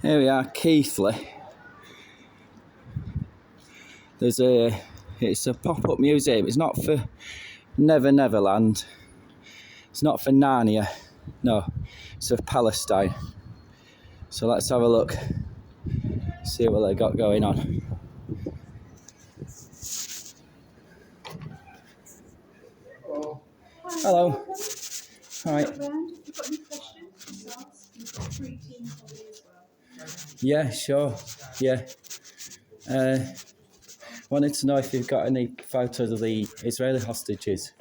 Here we are, Keighley. It's a pop-up museum. It's not for Neverland. It's not for Narnia. No, it's for Palestine. So let's have a look. See what they got going on. Hello. All right. You've got any questions to ask? You've got 3 teams on here as well. Yeah, sure. Yeah. Wanted to know if you've got any photos of the Israeli hostages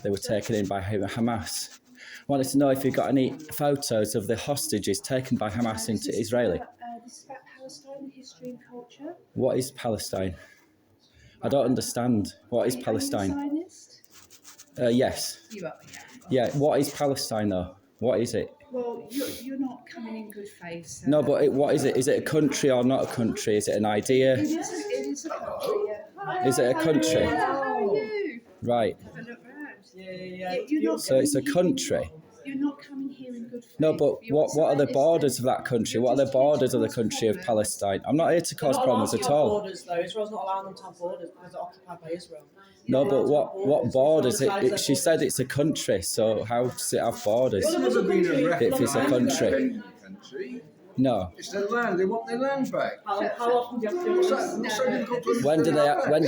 that were taken in by Hamas. Wanted to know if you've got any photos of the hostages taken by Hamas into Israeli. This is about Palestine, history and culture. What is Palestine? I don't understand. What is Palestine? Are you a Zionist? Yes. You are, Yeah, what is Palestine though? What is it? Well, you're not coming in good faith. So No, but what is it? Is it a country or not a country? Is it an idea? It is a country, yeah. Is it a country? How are you? Right. Have a look round. You're not So it's a country? You're not coming here in good faith. No, but what are the borders of that country? What are the borders of the country of Palestine? I'm not here to cause problems at all. Borders, though. Israel's not allowing them to have borders because they're occupied by Israel. No, but what borders? She said it's a country, so how does it have borders? It's never been a If it's a country. No. It's their land. They want their land back. How often do you have to do this? When do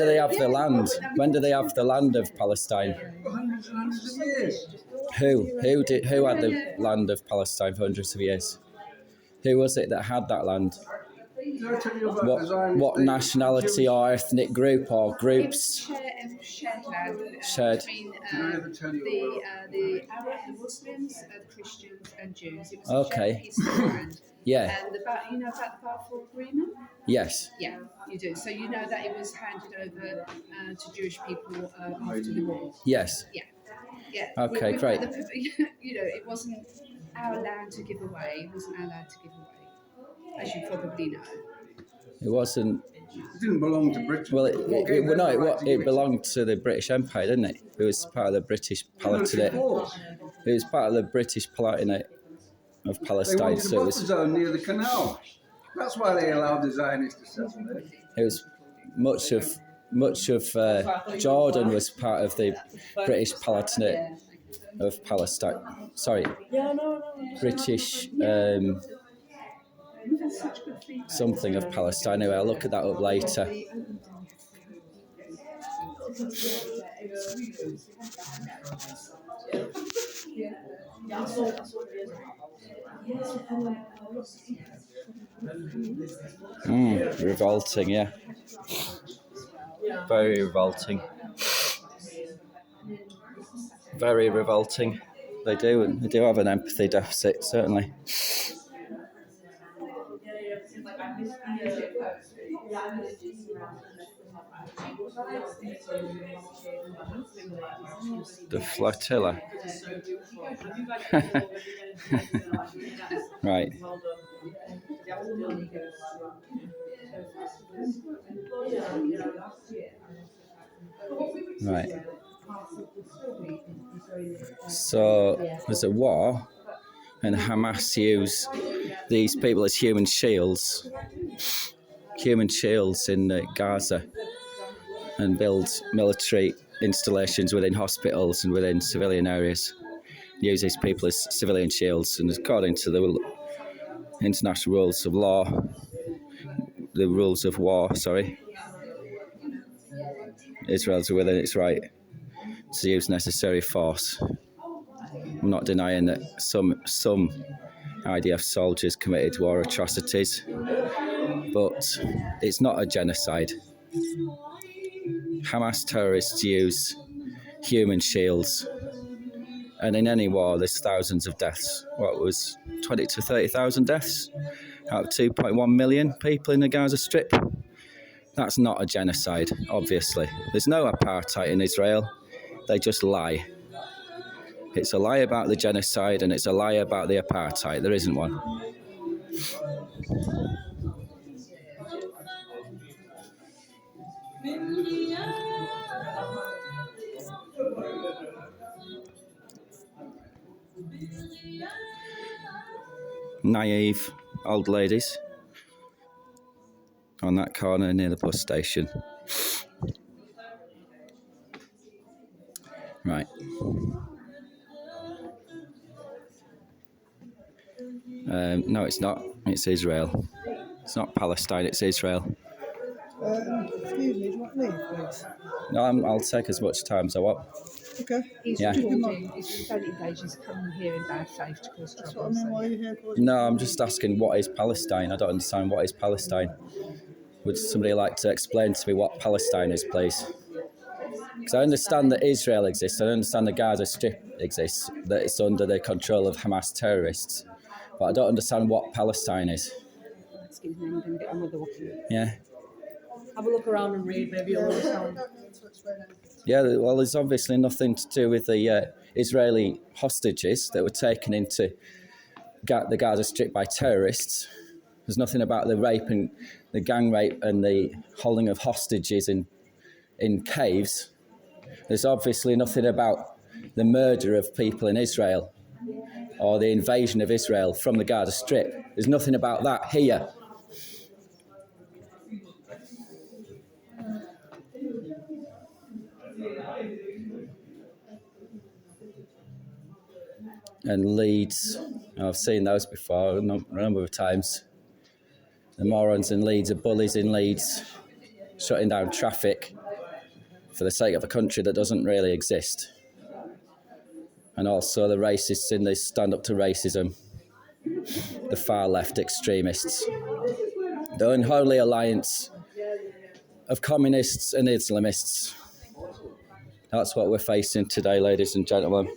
they have the land? When do they have the land of Palestine? For hundreds and hundreds of years. Who had the land of Palestine for hundreds of years? Who was it that had that land? Did I tell you about the Zionist What thing? nationality or ethnic group or groups? Shared land Shared. between Did I ever tell you the Arab, the Muslims, the Christians and Jews. It was Okay. a shared piece of land. Yeah. And about the Balfour Agreement? Yes. Yeah, you do. So you know that it was handed over to Jewish people after the war. Yes. Yeah. Yeah. Okay, great. It wasn't our land to give away. It wasn't our land to give away, as you probably know. It wasn't. It didn't belong to Britain. Well, What gave them the right to give it belonged to the British Empire, didn't it? It was part of the British Palatinate. It was part of the British Palatinate of They Palestine. wanted a So it buffer was. zone near the canal. That's why they allowed the Zionists to settle there. It was much of Jordan was part of the British Palatinate of Palestine. Sorry, British We've had such good feedback. something of Palestine. Anyway, I'll look at that up later. Revolting, yeah. Very revolting. Very revolting. They do have an empathy deficit, certainly. The flotilla. Right. Right. So there's a war, and Hamas use these people as human shields in Gaza, and build military installations within hospitals and within civilian areas. Use these people as civilian shields, and according to the international rules of law, the rules of war, Israel's within its right to use necessary force. I'm not denying that some IDF soldiers committed war atrocities, but it's not a genocide. Hamas terrorists use human shields, and in any war there's thousands of deaths. What was 20 to 30,000 deaths out of 2.1 million people in the Gaza Strip? That's not a genocide, obviously. There's no apartheid in Israel. They just lie. It's a lie about the genocide, and it's a lie about the apartheid. There isn't one. Naive old ladies. on that corner near the bus station. Right. No, it's not. It's Israel. It's not Palestine, it's Israel. Excuse me, do you want me, please? No, I'll take as much time as I want. Okay. He's Yeah. recording. He's don't engage. He's coming here in bad faith to cause That's trouble. what I mean, So, why are you here for? No, I'm just asking what is Palestine? I don't understand what is Palestine. Would somebody like to explain to me what Palestine is, please? Because I understand that Israel exists, I understand the Gaza Strip exists, that it's under the control of Hamas terrorists, but I don't understand what Palestine is. excuse me, I'm going to get on with the walking. Yeah, Have a look around and read, maybe you'll understand. yeah. Well, there's obviously nothing to do with the Israeli hostages that were taken into the Gaza Strip by terrorists. There's nothing about the rape and the gang rape and the holding of hostages in caves. There's obviously nothing about the murder of people in Israel or the invasion of Israel from the Gaza Strip. There's nothing about that here. And Leeds, I've seen those before a number of times. The morons in Leeds are bullies in Leeds, shutting down traffic for the sake of a country that doesn't really exist. And also the racists in this stand up to racism, the far left extremists, the unholy alliance of communists and Islamists. That's what we're facing today, ladies and gentlemen.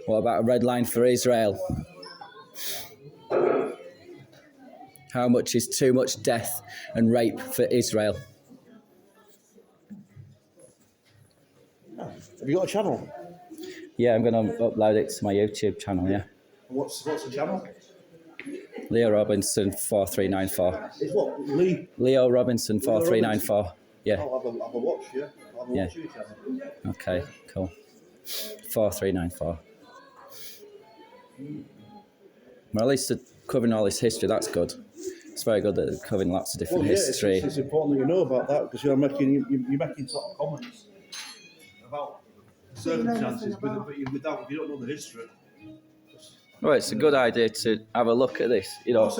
What about a red line for Israel? How much is too much death and rape for Israel? Have you got a channel? Yeah, I'm going to upload it to my YouTube channel, yeah. What's the channel? Leo Robinson 4394. It's what? Lee? Leo Robinson 4394. Yeah. I'll have a watch, yeah. I'll have a Yeah. watch your channel. Okay, cool. 4394. Well, at least they're covering all this history, that's good. It's very good that they're covering lots of different history. It's important that you know about that because you're making sort of comments about circumstances, but if you don't know the history. Well, it's a good idea to have a look at this. You know,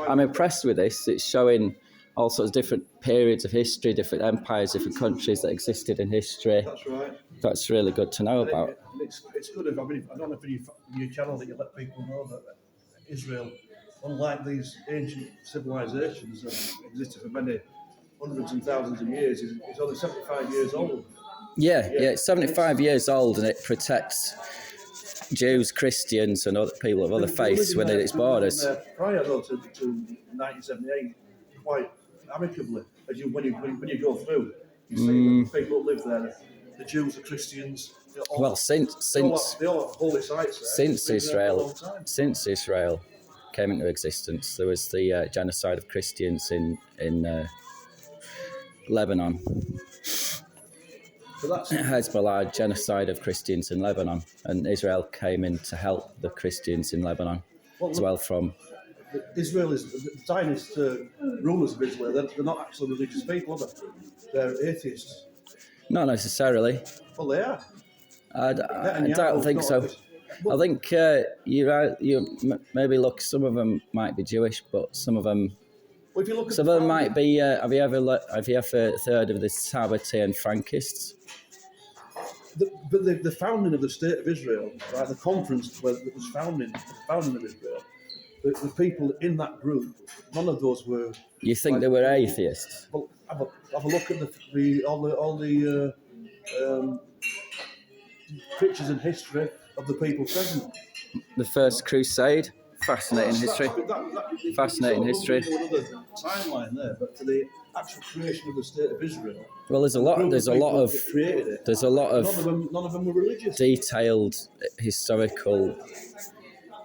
I'm impressed with this. It's showing all sorts of different periods of history, different empires, different countries that existed in history. That's right. That's really good to know about. It's good. I don't know if in your channel that you let people know that Israel, unlike these ancient civilizations that existed for many hundreds and thousands of years, is only 75 years old. Yeah, it's 75 years old and it protects Jews, Christians and other people of other faiths within its borders. Prior though to 1978, quite amicably, when you go through, you see that the people who live there, the Jews, the Christians. Well, since they all have holy sites there. Since Israel came into existence, there was the genocide of Christians in Lebanon. So that's Hezbollah genocide of Christians in Lebanon, and Israel came in to help the Christians in Lebanon as well. From Israel is the Zionist rulers of Israel. They're not actually religious people, are they? They're atheists. Not necessarily. Well, they are. I don't think so. I think you maybe look. Some of them might be Jewish, but some of them. Well, if you look at some of them might be. Have you ever heard of the Sabbatean Frankists? The founding of the state of Israel, right? The conference that was founding of Israel. The people in that group, none of those were. You think they were atheists? Well, have a look at all the pictures and history of the people present. The First Crusade, fascinating history. Fascinating history. Another timeline there, but for the actual creation of the state of Israel. Well, there's a lot of none of them were religious. Detailed historical.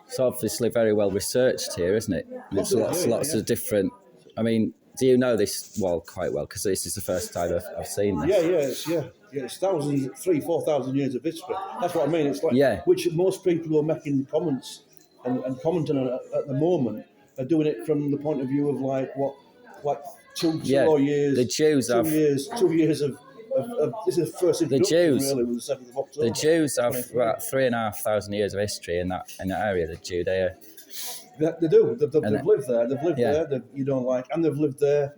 It's obviously very well researched here, isn't it? There's lots of different. I mean, do you know this quite well? Because this is the first time I've seen this. It's 3,000-4,000 years of history. That's what I mean. It's like which most people who are making comments and commenting on it at the moment are doing it from the point of view of like two Yeah, or years. the Jews two have- years. 2 years of this is the first introduction. Jews- really was the 7th of October. The Jews have 23. about 3,500 years of history in that area, the Judea. They do. They've lived there. They've lived Yeah. there. And they've lived there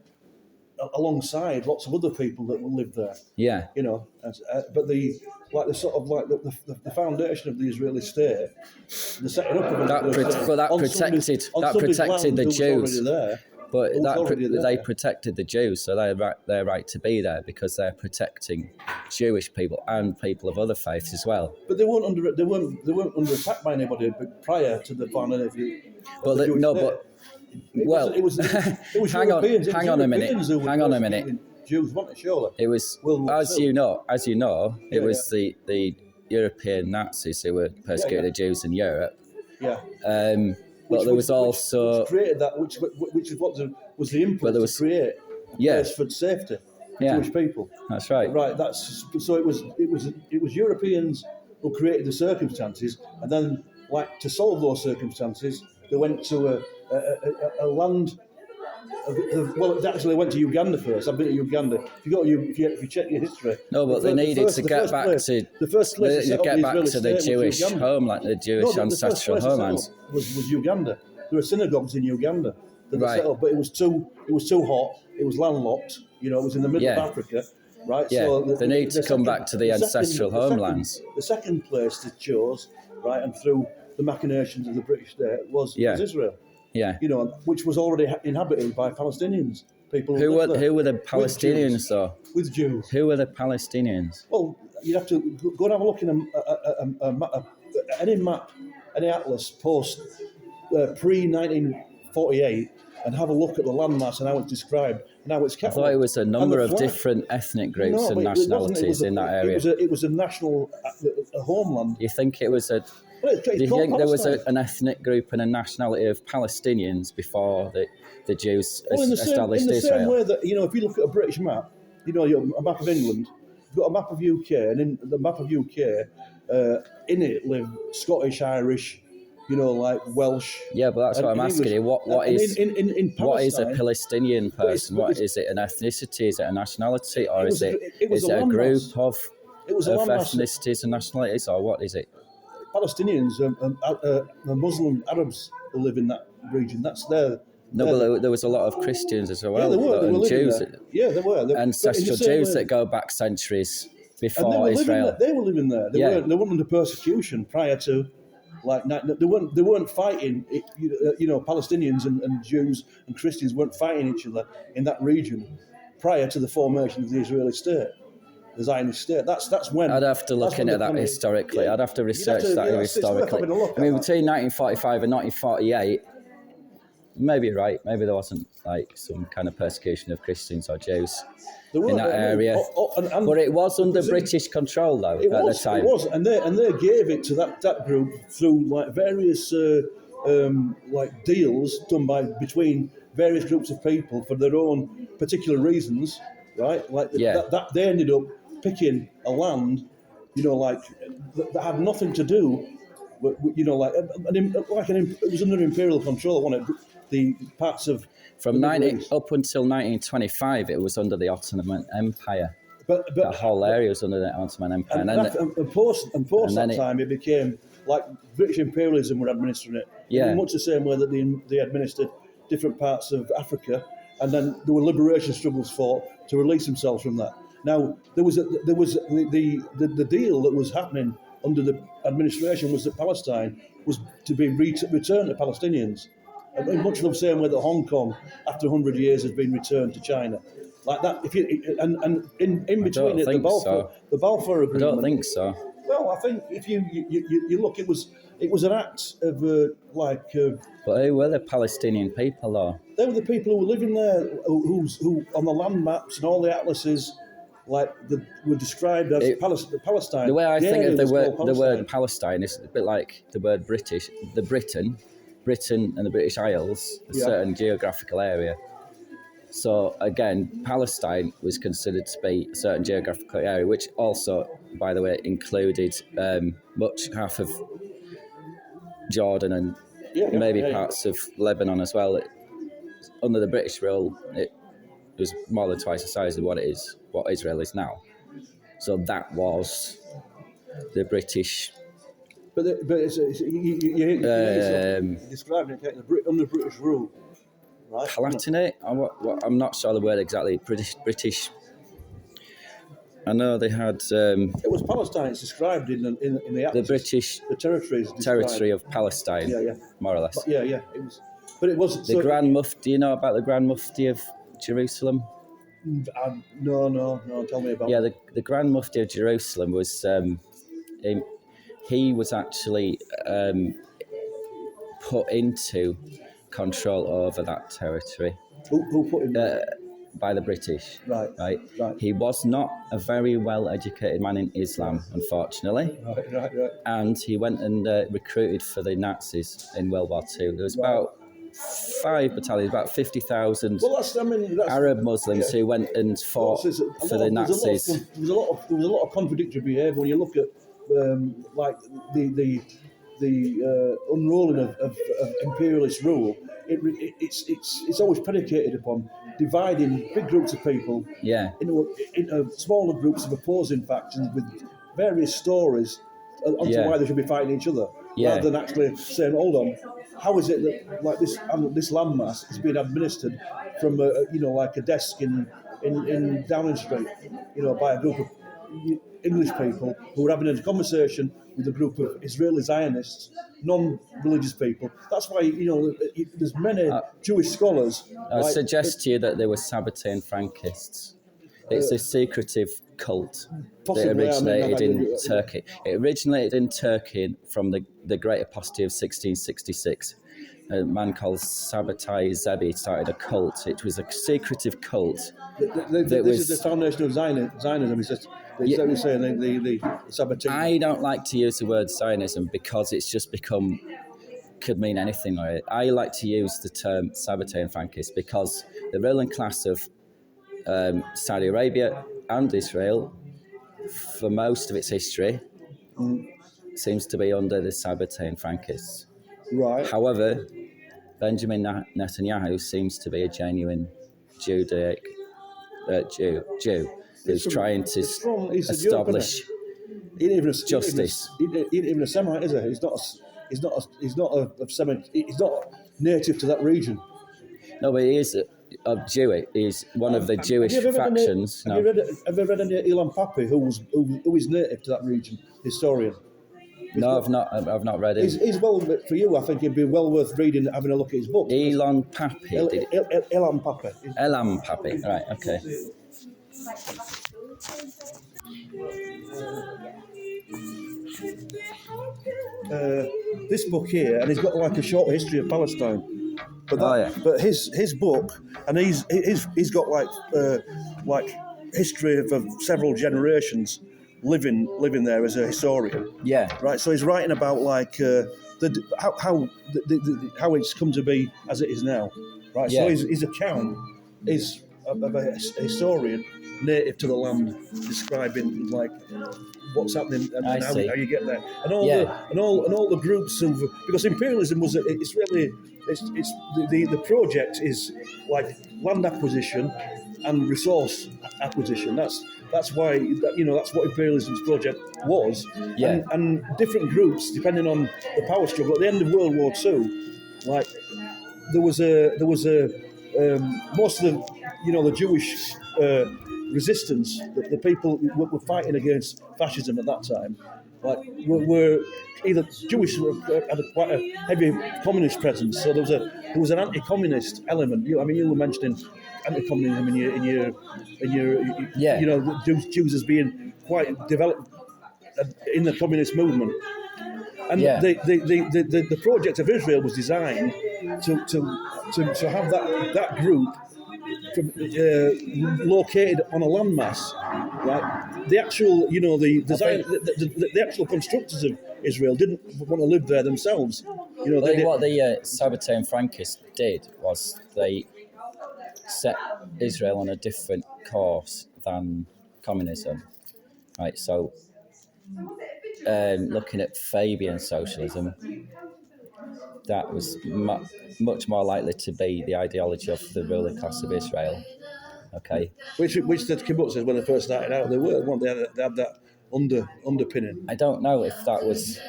alongside lots of other people that will live there. Yeah, But the foundation of the Israeli state, the setting up of it, That was, but that on protected somebody's- on that somebody's protected land the who was Jews. already there. But Who's already there. they protected the Jews, so they're right to be there because they're protecting Jewish people and people of other faiths as well. But they weren't under attack by anybody prior to the founding of the But Jewish no, state. but well, it was hang on, Europeans, hang on a minute, Europeans who were hang on a minute. persecuting Jews, wasn't it? Surely. It was World War as II. you know, it Yeah, was the European Nazis who were persecuting the Jews in Europe. Yeah. But there was also which created that, which is what was the impulse to create a place for safety for Yeah. Jewish people. that's right. Right. So it was Europeans who created the circumstances, and then to solve those circumstances, they went to a land. Well, actually, they went to Uganda first. I've been to Uganda. If you check your history. No, but they needed to get back to the first place the Israeli state was Jewish Uganda. homeland, the Jewish No, the ancestral first place homelands. was Uganda. There were synagogues in Uganda that they Right. set up, but it was too hot. It was landlocked. It was in the middle Yeah. of Africa, right? Yeah, So they need to come back to the ancestral homelands. The second place they chose, right, and through the machinations of the British state was Israel. Yeah. Which was already inhabited by Palestinians. People Who lived there were the with Palestinians Jews. though? With Jews. Who were the Palestinians? Well, you'd have to go and have a look in any map, any atlas post pre-1948, and have a look at the landmass and how it's described and how it's I kept. thought it was a And number the of flag. different ethnic groups No, and but it wasn't. nationalities in that area. It was a national homeland. You think it was a? Well, it's Do you called think there was Palestine. an ethnic group and a nationality of Palestinians before the Jews Well, in the established same Israel? way that, if you look at a British map, a map of England, you've got a map of UK, and in the map of UK, in it live Scottish, Irish, like Welsh. Yeah, but that's and what I'm English. asking you. What And is in what is a Palestine, Palestinian person? but What it's- is it? An ethnicity? Is it a nationality, or It is it was a a group landmass. of It was a landmass. ethnicities and nationalities, or what is it? Palestinians are Muslim Arabs who live in that region. That's their. No, but there was a lot of Christians as well, Yeah, they were and living Jews, there. Yeah, they were. ancestral Jews that go back centuries and before Israel. They were living there. They weren't under persecution prior to, they weren't fighting. Palestinians and Jews and Christians weren't fighting each other in that region prior to the formation of the Israeli state, the Zionist state. That's when. I'd have to look into that historically. I'd have to research that it's worth historically. having a look I mean, at that. between 1945 and 1948, maybe you're right. Maybe there wasn't some kind of persecution of Christians or Jews There in were, that I mean, area. and But it was under it- British control, though, It at was, the time. It was, and they gave it to that group through various deals done between various groups of people for their own particular reasons, right? That they ended up picking a land, that had nothing to do, with, it was under imperial control, wasn't it? The parts of From the Middle East. up until 1925, it was under the Ottoman Empire. But The whole area was under the Ottoman Empire. and post and that then time, it became like British imperialism were administering it. Yeah. In much the same way that they administered different parts of Africa, and then there were liberation struggles fought to release themselves from that. Now there was the deal that was happening under the administration was that Palestine was to be returned to Palestinians. In much the same way that Hong Kong, after 100 years, has been returned to China, like that. If you and in between it, the Balfour I Agreement. don't think so. Well, I think if you look, it was an act of But who were the Palestinian people, though? they were the people who were living there, who on the land maps and all the atlases, were described as Palestine. The way I think area of the was called word Palestine is a bit like the word British. Britain and the British Isles, a certain geographical area. So again, Palestine was considered to be a certain geographical area, which also, by the way, included half of Jordan and maybe parts of Lebanon as well. Under the British rule, it was more than twice the size of what Israel is now. So that was the British. But you're describing it under British rule, right? Palatinate? I'm not sure the word exactly. British. I know they had. It was Palestine. It's described in the Acts. The British territory of Palestine. More or less. But it was. But it wasn't the Grand Mufti. Do you know about the Grand Mufti of Jerusalem? No. Tell me about. Yeah, the Grand Mufti of Jerusalem was. He was actually put into control over that territory. Who put him? By the British. Right. He was not a very well-educated man in Islam, unfortunately. Right. And he went and recruited for the Nazis in World War II. There was about 5 battalions, about 50,000 Arab Muslims who went and fought for the Nazis. There was a lot of contradictory behaviour when you look at the unrolling of imperialist rule. It's always predicated upon dividing big groups of people into smaller groups of opposing factions with various stories onto why they should be fighting each other, rather than actually saying, hold on, how is it that this landmass is being administered from a desk in Downing Street, by a group of English people who were having a conversation with a group of Israeli Zionists, non-religious people. That's why there's many Jewish scholars. I suggest to you that they were Sabbatean Frankists. It's a secretive cult that originated in Turkey. It originated in Turkey from the Great Apostasy of 1666. A man called Sabbatai Zebi started a cult. It was a secretive cult. This is the foundation of Zionism. Is that what you're saying? The Sabbatai. I don't like to use the word Zionism because it's just could mean anything. I like to use the term Sabbatean Frankist because the ruling class of Saudi Arabia and Israel, for most of its history, seems to be under the Sabbatean Frankists. Right. However, Benjamin Netanyahu seems to be a genuine Jew who's trying to establish justice. He ain't even a Semite, is he? He's not a Semite. He's not native to that region. No, but he is of Jew. He's one of the Jewish factions. Have you read any Ilan Pappé, who is native to that region? Historian. I've not read it. He's well, for you, I think it'd be well worth reading, having a look at his book. Ilan Pappé. Ilan Pappé. Ilan Pappé. Right. Okay. This book here, and he's got like a short history of Palestine. But his book, and he's got like history of several generations living there as a historian. Yeah. Right. So he's writing about how it's come to be as it is now. Right. Yeah. So his account is of a historian native to the land, describing like what's happening and how you get there, and all the groups of, because imperialism was the project is like land acquisition and resource acquisition. That's why that's what imperialism's project was. Yeah. And different groups, depending on the power struggle. At the end of World War II, like there was a most of the Jewish resistance, the people who were fighting against fascism at that time, like were either Jewish or had quite a heavy communist presence. So there was an anti-communist element. You were mentioning anti-communism in your Jews as being quite developed in the communist movement. And the project of Israel was designed to have that group located on a landmass, right? The actual, the design, the actual constructors of Israel didn't want to live there themselves. What the Sabbatean Frankists did was they set Israel on a different course than communism, right? So, looking at Fabian socialism, that was much more likely to be the ideology of the ruling class of Israel. Okay, Which the kibbutz says when they first started out, they had that underpinning. I don't know if that was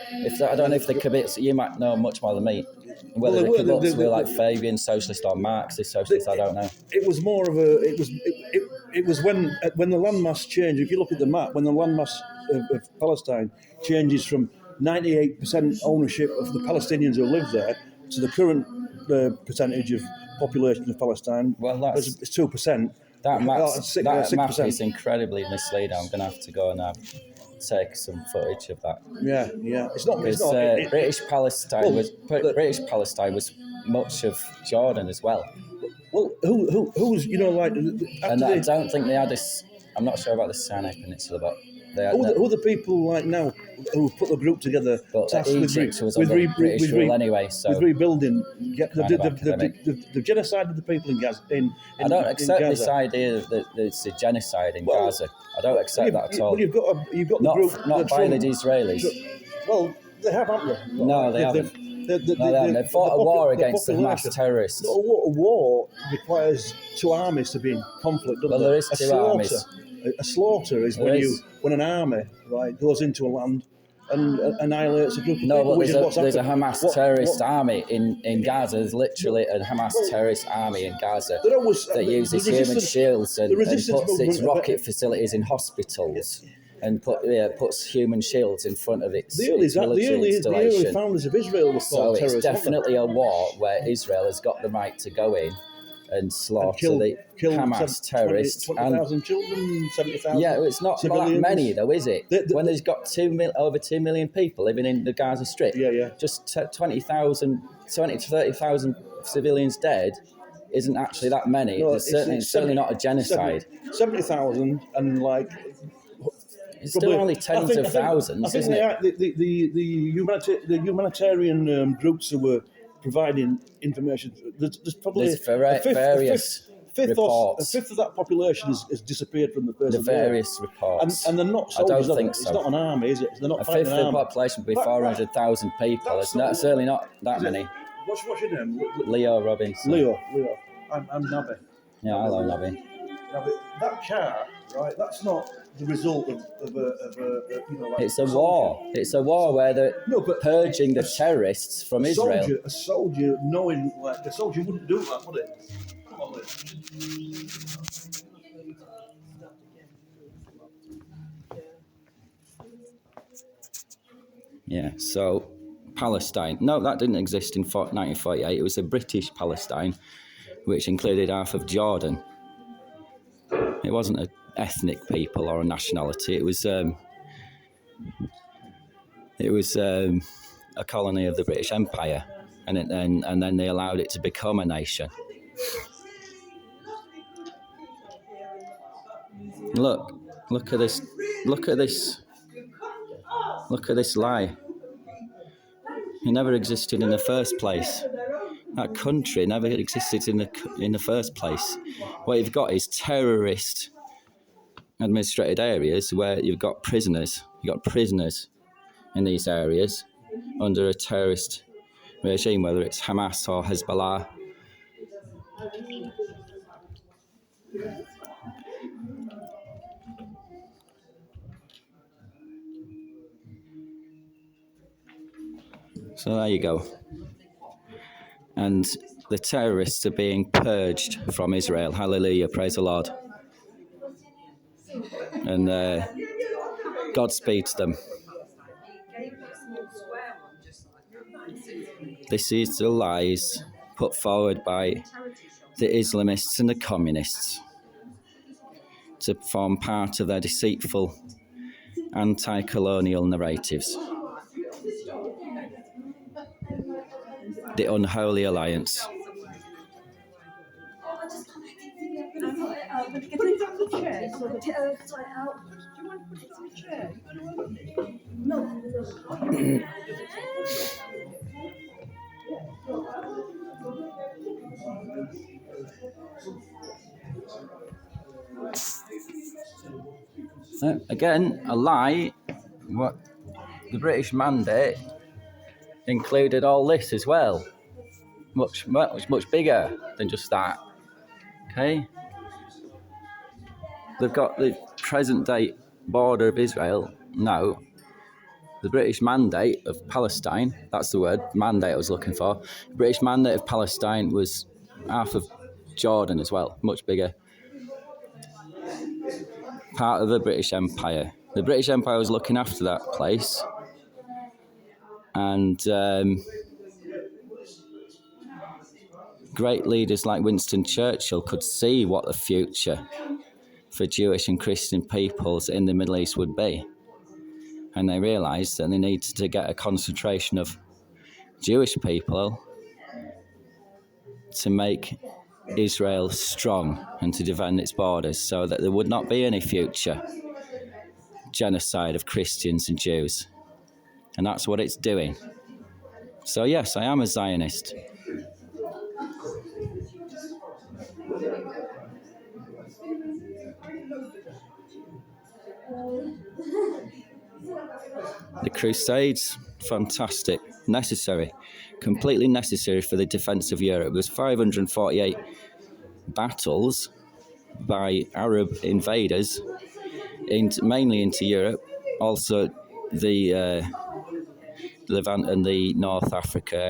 I don't know if the kibbutz. You might know much more than me. Whether the kibbutz were like Fabian socialist or Marxist socialist, I don't know. It was more of a. It was when the landmass changed. If you look at the map, when the landmass of Palestine changes from 98% ownership of the Palestinians who live there to the current percentage of population of Palestine, Well, it's 2%. That map 6%. is incredibly misleading. I'm going to have to go and take some footage of that. Yeah. It's not. It's not. British Palestine was much of Jordan as well. Well, who's like? And I don't think they had this. I'm not sure about the Sinai Peninsula, but they had. Who are the people like now who put the group together? But Egypt was under British rule anyway, so with rebuilding the genocide of the people in Gaza. I don't accept this idea that it's a genocide in Gaza. I don't accept that at all. Well, you've got the group not by the Israelis. Well, they have, haven't they? No, they haven't. They fought a war against the Hamas terrorists. A war requires two armies to be in conflict. Well, there is two armies. A slaughter is when an army goes into a land and annihilates a group of people. No, but there's a Hamas terrorist army in Gaza. There's literally a Hamas terrorist army in Gaza that uses human shields and puts its rocket facilities in hospitals. And puts human shields in front of its military installation. The early founders of Israel were called terrorists. So it's definitely a war where Israel has got the right to go in and slaughter the Hamas terrorists. 20,000 children, 70,000. Yeah, it's not that many though, is it? When there's got over 2 million people living in the Gaza Strip, just 20 to 30,000 civilians dead isn't actually that many. No, it's certainly not a genocide. 70,000 and like. It's still only tens of thousands, isn't it? The humanitarian groups who were providing information, there's probably various reports. A fifth of that population has disappeared from the face of the earth. Various reports. And they're not soldiers. I don't think so. It's not an army, is it? They're not a fifth of the population would be 400,000 people. It's certainly not that many. What's your name? Leo Robinson. Leo. I'm Nabby. Yeah, hello, Nabby. Now, that car, right? That's not the result of it's a war. It's a war where they're purging the terrorists from Israel. A soldier knowing, a soldier wouldn't do that, would it? Come on, Yeah, so Palestine. No, that didn't exist in 1948. It was a British Palestine, which included half of Jordan. It wasn't an ethnic people or a nationality. It was a colony of the British Empire, and then they allowed it to become a nation. Look at this! Look at this lie. It never existed in the first place. That country never existed in the first place. What you've got is terrorist administrated areas where you've got prisoners. You've got prisoners in these areas under a terrorist regime, whether it's Hamas or Hezbollah. So there you go. And the terrorists are being purged from Israel. Hallelujah, praise the Lord. And Godspeed to them. This is the lies put forward by the Islamists and the communists to form part of their deceitful anti-colonial narratives. The unholy alliance. Again, a lie. What the British mandate included all this as well. Much bigger than just that. Okay? They've got the present day border of Israel. No. The British Mandate of Palestine, that's the word, mandate I was looking for. The British Mandate of Palestine was half of Jordan as well, much bigger. Part of the British Empire. The British Empire was looking after that place. And great leaders like Winston Churchill could see what the future for Jewish and Christian peoples in the Middle East would be. And they realised that they needed to get a concentration of Jewish people to make Israel strong and to defend its borders so that there would not be any future genocide of Christians and Jews. And that's what it's doing. So yes, I am a Zionist. The Crusades, fantastic, necessary, completely necessary for the defence of Europe. There's 548 battles by Arab invaders, mainly into Europe, also the Levant and the North Africa